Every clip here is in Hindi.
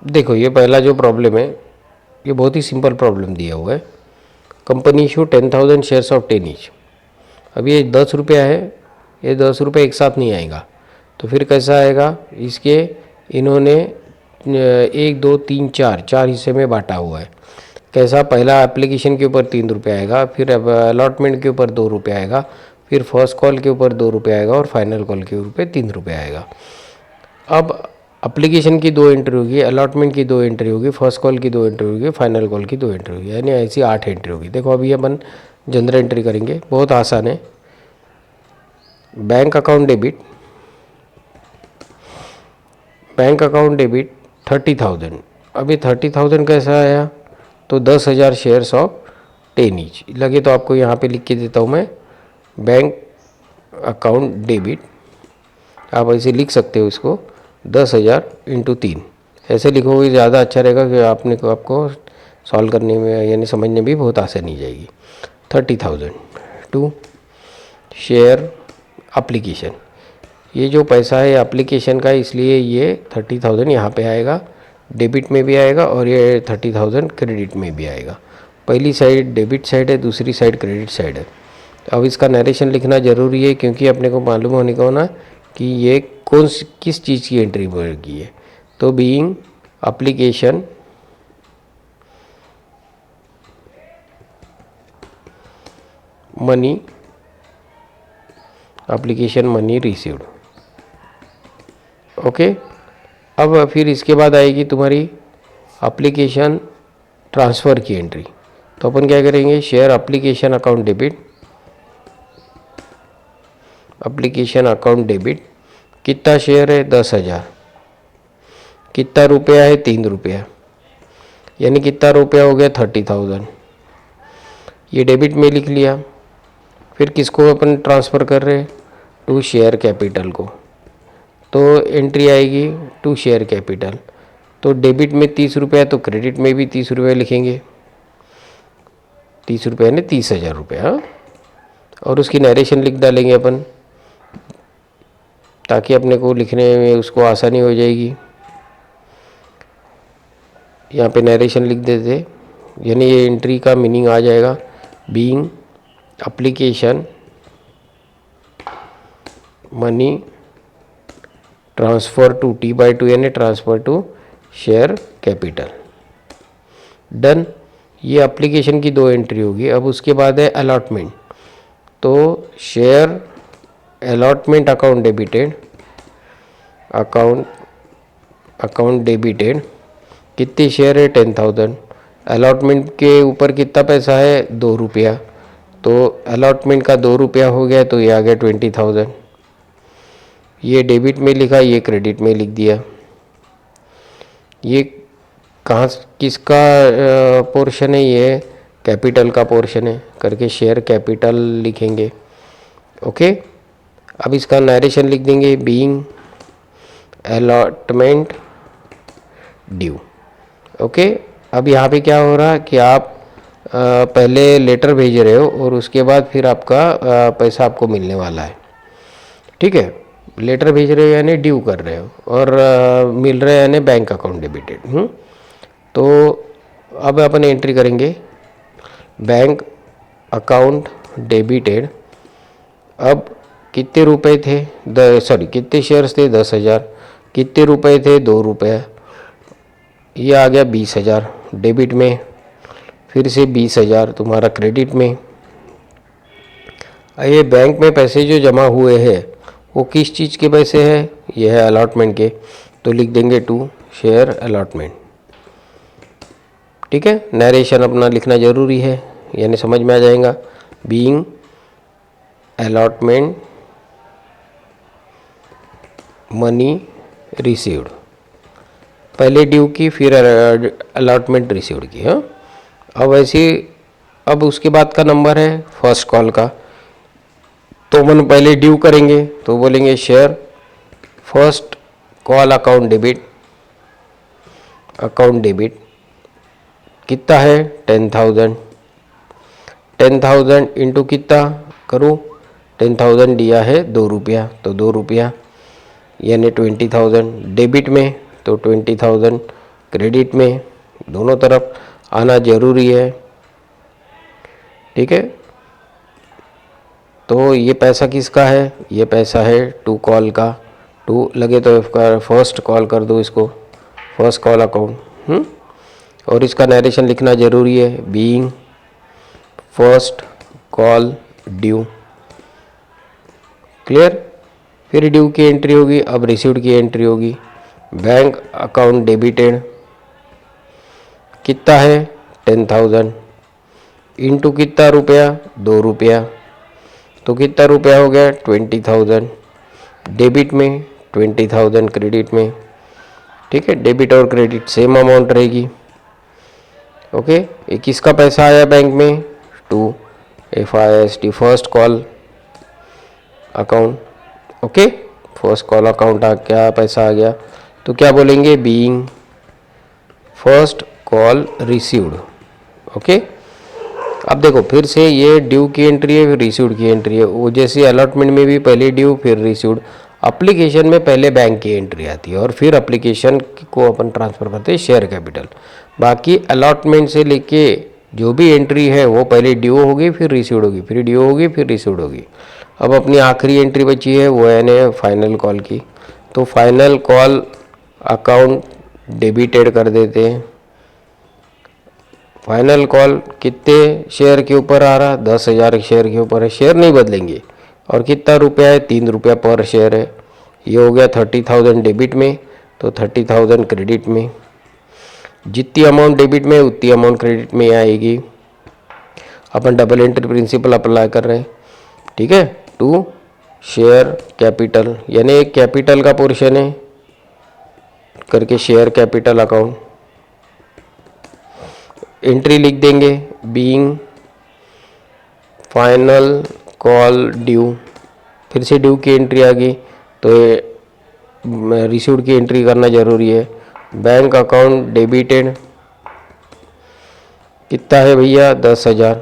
देखो ये पहला जो प्रॉब्लम है ये बहुत ही सिंपल प्रॉब्लम दिया हुआ है। Company issue 10,000 shares of 10 each. अब ये 10 रुपया है, ये 10 रुपये एक साथ नहीं आएगा, तो फिर कैसा आएगा? इसके इन्होंने 1 2 3 4 4 हिस्से में बांटा हुआ है। कैसा? पहला एप्लीकेशन के ऊपर 3 रुपये आएगा, फिर अब अलॉटमेंट के ऊपर 2 रुपये आएगा, फिर फर्स्ट कॉल के ऊपर 2 रुपये आएगा और फाइनल कॉल के ऊपर 3 रुपये आएगा। अब एप्लीकेशन की 2 एंट्री होगी, अलॉटमेंट की 2 एंट्री होगी, फर्स्ट कॉल की 2 एंट्री होगी, फाइनल कॉल की 2 एंट्री होगी, यानी ऐसी 8 एंट्री होगी। देखो अभी अपन जनरल एंट्री करेंगे, बहुत आसान है। Bank account debit, bank account debit 30,000। अभी 30,000 कैसा आया? तो 10,000 शेयर्स ऑफ 10 ईच लगे, तो आपको यहाँ पे लिख के देता हूँ मैं, बैंक अकाउंट डेबिट। आप ऐसे लिख सकते हो इसको, 10,000 इंटू 3 ऐसे लिखोगे ज़्यादा अच्छा रहेगा, कि आपको सॉल्व करने में यानी समझने में भी बहुत आसानी जाएगी। 30,000 टू शेयर एप्लीकेशन, ये जो पैसा है एप्लीकेशन का, इसलिए ये 30,000 यहाँ पे आएगा, डेबिट में भी आएगा और ये 30,000 क्रेडिट में भी आएगा। पहली साइड डेबिट साइड है, दूसरी साइड क्रेडिट साइड है। अब इसका नरेशन लिखना ज़रूरी है, क्योंकि अपने को मालूम होने का होना कि ये किस चीज़ की एंट्री की है। तो being application money, application money received. Okay, अब फिर इसके बाद आएगी तुम्हारी एप्लीकेशन ट्रांसफ़र की एंट्री। तो अपन क्या करेंगे? Share application account debit, application account debit. कितना शेयर है? 10,000। कितना रुपया है? 3 रुपया, यानी कितना रुपया हो गया? 30,000। ये डेबिट में लिख लिया। फिर किसको अपन ट्रांसफ़र कर रहे हैं? टू शेयर कैपिटल को। तो एंट्री आएगी टू शेयर कैपिटल। तो डेबिट में 30 रुपया, तो क्रेडिट में भी 30 रुपया लिखेंगे। 30 रुपये यानी 30,000 रुपया, और उसकी नरेशन लिख डालेंगे अपन, ताकि अपने को लिखने में उसको आसानी हो जाएगी। यहाँ पे नरेशन लिख देते, यानी ये एंट्री का मीनिंग आ जाएगा, being application money transfer to T/2 यानी transfer to share capital. Done. ये एप्लीकेशन की 2 एंट्री होगी। अब उसके बाद है अलॉटमेंट। तो share allotment account debited, account debited. कितने शेयर है? 10,000। अलॉटमेंट के ऊपर कितना पैसा है? 2 रुपया। तो अलॉटमेंट का 2 रुपया हो गया, तो ये आ गया 20,000। ये डेबिट में लिखा, ये क्रेडिट में लिख दिया। ये कहाँ किसका पोर्शन है? ये कैपिटल का पोर्शन है, करके शेयर कैपिटल लिखेंगे। ओके, अब इसका नरेशन लिख देंगे, बीइंग अलॉटमेंट ड्यू। ओके, अब यहाँ पे क्या हो रहा है कि आप पहले लेटर भेज रहे हो और उसके बाद फिर आपका पैसा आपको मिलने वाला है। ठीक है, लेटर भेज रहे हो यानी ड्यू कर रहे हो, और मिल रहे हैं यानी बैंक अकाउंट डेबिटेड। तो अब अपन एंट्री करेंगे बैंक अकाउंट डेबिटेड। अब कितने रुपए थे? कितने शेयर्स थे? 10,000। कितने रुपए थे? 2 रुपये। ये आ गया 20,000 डेबिट में, फिर से 20,000 तुम्हारा क्रेडिट में। ये बैंक में पैसे जो जमा हुए हैं वो किस चीज़ के पैसे हैं? ये है अलॉटमेंट के, तो लिख देंगे टू शेयर अलॉटमेंट। ठीक है, नरेशन अपना लिखना ज़रूरी है, यानी समझ में आ जाएगा, बीइंग अलॉटमेंट मनी रिसीव्ड। पहले ड्यू की, फिर अलॉटमेंट रिसीव्ड की। हाँ, अब ऐसे, अब उसके बाद का नंबर है फर्स्ट कॉल का। तो मन पहले ड्यू करेंगे, तो बोलेंगे share first call account debit, account debit. कितना है? 10,000। 10,000 इंटू कितना करूँ? 10,000 दिया है 2 रुपया, तो 2 रुपया यानी 20,000 डेबिट में, तो 20,000 क्रेडिट में, दोनों तरफ आना जरूरी है। ठीक है, तो ये पैसा किसका है? ये पैसा है टू कॉल का। टू लगे तो फर्स्ट कॉल कर दो इसको, फर्स्ट कॉल अकाउंट। और इसका नरेशन लिखना ज़रूरी है, being first call due. Clear? फिर ड्यू की एंट्री होगी, अब रिसीव्ड की एंट्री होगी। बैंक अकाउंट डेबिटेड कितना है? 10,000 इंटू कितना रुपया? 2 रुपया, तो कितना रुपया हो गया? 20,000 डेबिट में, 20,000 क्रेडिट में। ठीक है, डेबिट और क्रेडिट सेम अमाउंट रहेगी। ओके, ये किसका पैसा आया बैंक में? To FIST first call account. Okay, first call account क्या पैसा आ गया? तो क्या बोलेंगे? Being first call received. Okay, अब देखो फिर से ये ड्यू की एंट्री है, फिर रिसीव्ड की एंट्री है। वो जैसे अलॉटमेंट में भी पहले ड्यू फिर रिसीव्ड, एप्लीकेशन में पहले बैंक की एंट्री आती है और फिर एप्लीकेशन को अपन ट्रांसफ़र करते हैं शेयर कैपिटल। बाकी अलॉटमेंट से लेके जो भी एंट्री है वो पहले ड्यू होगी, फिर रिसीव्ड होगी, फिर ड्यू होगी, फिर रिसीव्ड होगी। अब अपनी आखिरी एंट्री बची है वो है फाइनल कॉल की। तो फाइनल कॉल अकाउंट डेबिटेड कर देते हैं। फाइनल कॉल कितने शेयर के ऊपर आ रहा? 10,000 शेयर के ऊपर है, शेयर नहीं बदलेंगे। और कितना रुपया है? 3 रुपया पर शेयर है। ये हो गया 30,000 डेबिट में, तो 30,000 क्रेडिट में। जितनी अमाउंट डेबिट में उतनी अमाउंट क्रेडिट में आएगी। अपन डबल एंट्री प्रिंसिपल अप्लाई कर रहे हैं। ठीक है, टू शेयर कैपिटल, यानी एक कैपिटल का पोर्शन है करके शेयर कैपिटल अकाउंट। एंट्री लिख देंगे, बीइंग फाइनल कॉल ड्यू। फिर से ड्यू की एंट्री आ गई, तो रिसीव्ड की एंट्री करना जरूरी है। बैंक अकाउंट डेबिटेड कितना है भैया? 10,000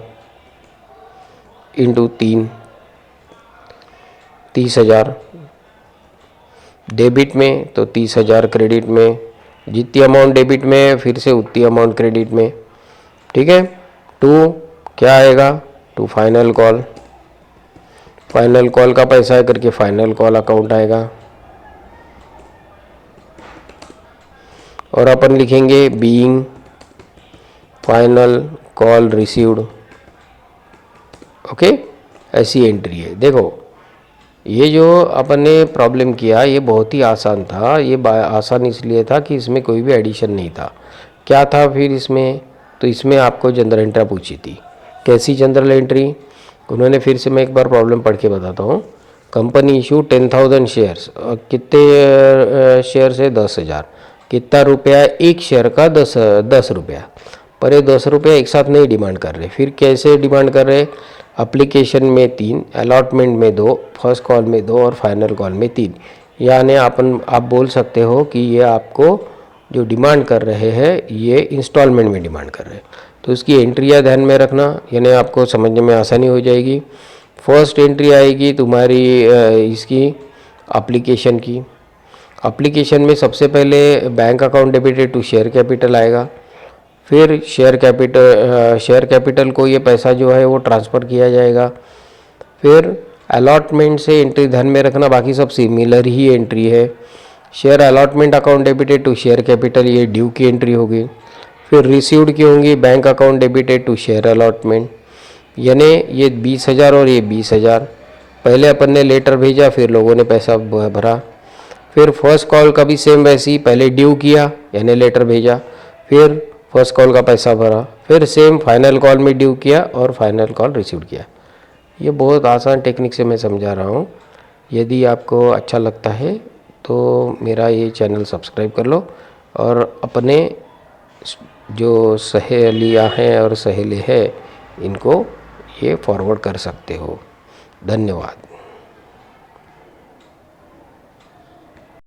इंटू 3, 30,000 डेबिट में, तो 30,000 क्रेडिट में। जितनी अमाउंट डेबिट में है फिर से उतनी अमाउंट क्रेडिट में। ठीक है, टू क्या आएगा? To final call. Final call का पैसा है करके फाइनल कॉल अकाउंट आएगा। और अपन लिखेंगे being final call received. Okay, ऐसी एंट्री है। देखो ये जो अपन ने प्रॉब्लम किया ये बहुत ही आसान था। ये आसान इसलिए था कि इसमें कोई भी एडिशन नहीं था। क्या था फिर इसमें? तो इसमें आपको जनरल एंट्री पूछी थी। कैसी जनरल एंट्री? उन्होंने फिर से मैं एक बार प्रॉब्लम पढ़ के बताता हूँ। Company issue 10,000 shares. कितने शेयर है? 10,000। कितना रुपया? एक शेयर का 10 रुपया। पर ये 10 रुपया एक साथ नहीं डिमांड कर रहे। फिर कैसे डिमांड कर रहे? एप्लीकेशन में 3, अलॉटमेंट में 2, फर्स्ट कॉल में 2 और फाइनल कॉल में 3। यानी आप बोल सकते हो कि ये आपको जो डिमांड कर रहे हैं ये इंस्टॉलमेंट में डिमांड कर रहे हैं। तो इसकी एंट्रियाँ ध्यान में रखना, यानी आपको समझने में आसानी हो जाएगी। फर्स्ट एंट्री आएगी तुम्हारी इसकी एप्लीकेशन की। एप्लीकेशन में सबसे पहले bank account debited to share capital आएगा। फिर शेयर कैपिटल को ये पैसा जो है वो ट्रांसफ़र किया जाएगा। फिर अलॉटमेंट से एंट्री ध्यान में रखना, बाकी सब सिमिलर ही एंट्री है। Share allotment account debited to share capital, ये ड्यू की एंट्री होगी। फिर रिसीव्ड की होंगी bank account debited to share allotment, यानी ये 20,000 और ये 20,000। पहले अपन ने लेटर भेजा, फिर लोगों ने पैसा भरा। फिर फर्स्ट कॉल का भी सेम वैसे ही, पहले ड्यू किया यानी लेटर भेजा, फिर फर्स्ट कॉल का पैसा भरा, फिर सेम फाइनल कॉल में ड्यू किया और फाइनल कॉल रिसीव किया। ये बहुत आसान टेक्निक से मैं समझा रहा हूँ। यदि आपको अच्छा लगता है तो मेरा ये चैनल सब्सक्राइब कर लो और अपने जो सहेलियाँ हैं और सहेले हैं इनको ये फॉरवर्ड कर सकते हो। धन्यवाद।